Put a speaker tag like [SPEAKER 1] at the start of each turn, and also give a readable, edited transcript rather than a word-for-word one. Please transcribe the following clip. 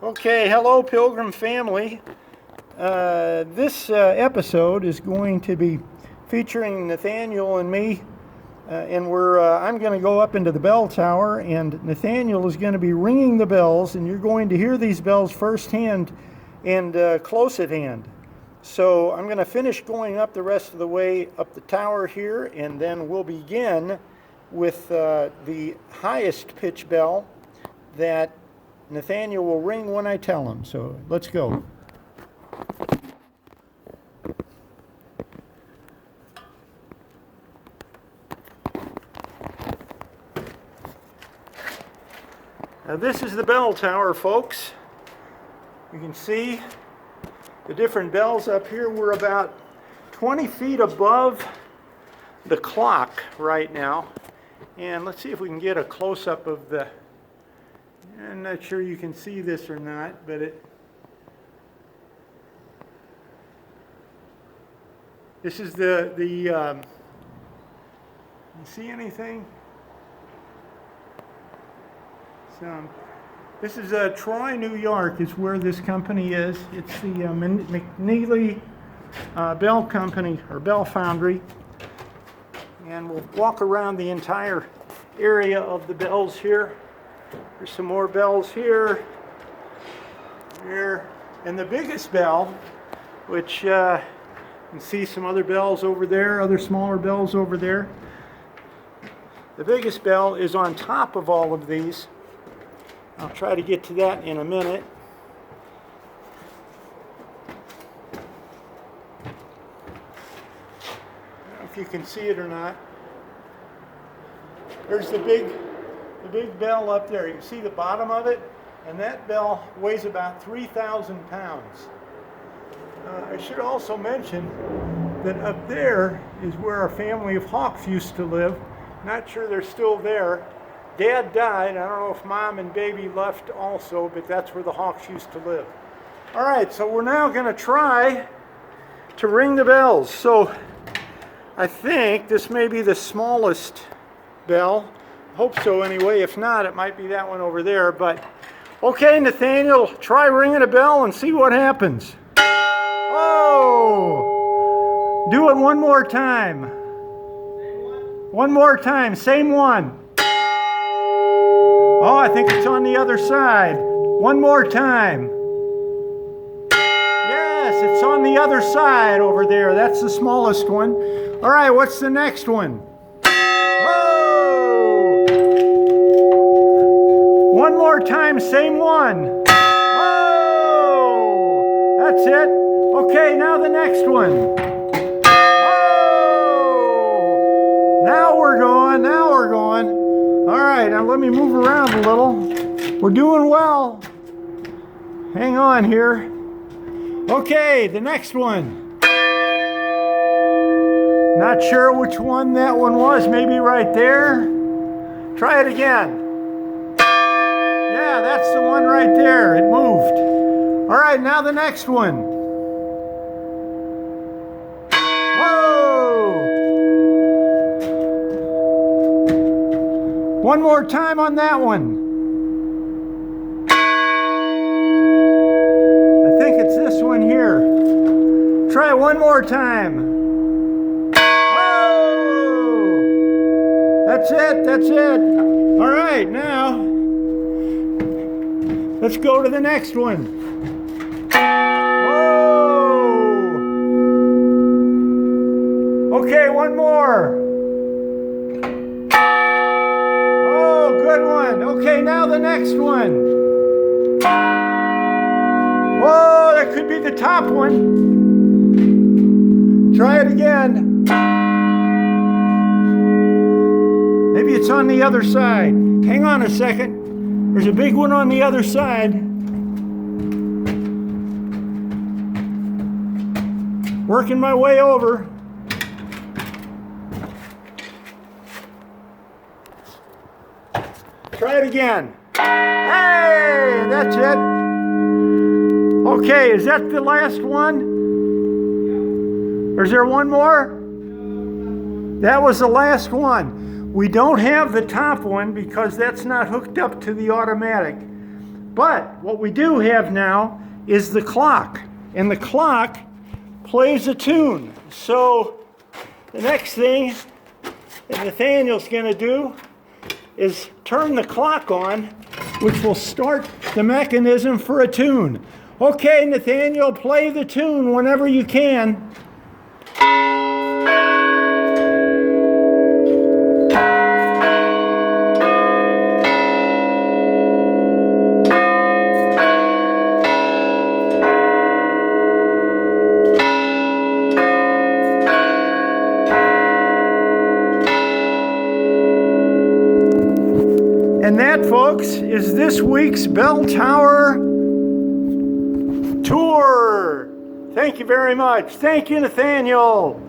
[SPEAKER 1] Okay, hello Pilgrim family. This episode is going to be featuring Nathaniel and me, and I'm going to go up into the bell tower, and Nathaniel is going to be ringing the bells, and you're going to hear these bells firsthand and close at hand. So I'm going to finish going up the rest of the way up the tower here, and then we'll begin with the highest pitch bell that Nathaniel will ring when I tell him. So let's go. Now this is the bell tower, folks. You can see the different bells up here. We're about 20 feet above the clock right now. And let's see if we can get a close-up of the... I'm not sure you can see this or not, but this is you see anything? So, this is Troy, New York is where this company is. It's the McNeely Bell Company, or Bell Foundry. And we'll walk around the entire area of the bells here. There's some more bells here, and the biggest bell, which you can see some other bells over there, other smaller bells over there. The biggest bell is on top of all of these. I'll try to get to that in a minute. I don't know if you can see it or not. There's the big bell up there. You can see the bottom of it, and that bell weighs about 3,000 pounds. I should also mention that up there is where our family of hawks used to live. Not sure they're still there. Dad died. I don't know if Mom and baby left also, but that's where the hawks used to live. All right, so we're now going to try to ring the bells. So I think this may be the smallest bell. Hope so anyway. If not, it might be that one over there. But okay, Nathaniel, try ringing a bell and see what happens. Oh! Do it one more time. One more time, same one. Oh, I think it's on the other side. One more time. Yes, it's on the other side over there. That's the smallest one. All right, what's the next one? One more time, same one. Oh, that's it. Okay, now the next one. Oh, now we're going. All right, now let me move around a little. We're doing well. Hang on here. Okay, the next one. Not sure which one that one was. Maybe right there. Try it again. Yeah, that's the one right there. It moved. All right, now the next one. Whoa! One more time on that one. I think it's this one here. Try it one more time. Whoa! That's it. All right, now let's go to the next one. Whoa! Okay, one more. Oh, good one. Okay, now the next one. Whoa, that could be the top one. Try it again. Maybe it's on the other side. Hang on a second. There's a big one on the other side. Working my way over. Try it again. Hey, that's it. Okay, is that the last one? Or is there one more? That was the last one. We don't have the top one because that's not hooked up to the automatic. But what we do have now is the clock. And the clock plays a tune. So the next thing that Nathaniel's going to do is turn the clock on, which will start the mechanism for a tune. Okay, Nathaniel, play the tune whenever you can. And that, folks, is this week's Bell Tower Tour. Thank you very much. Thank you, Nathaniel.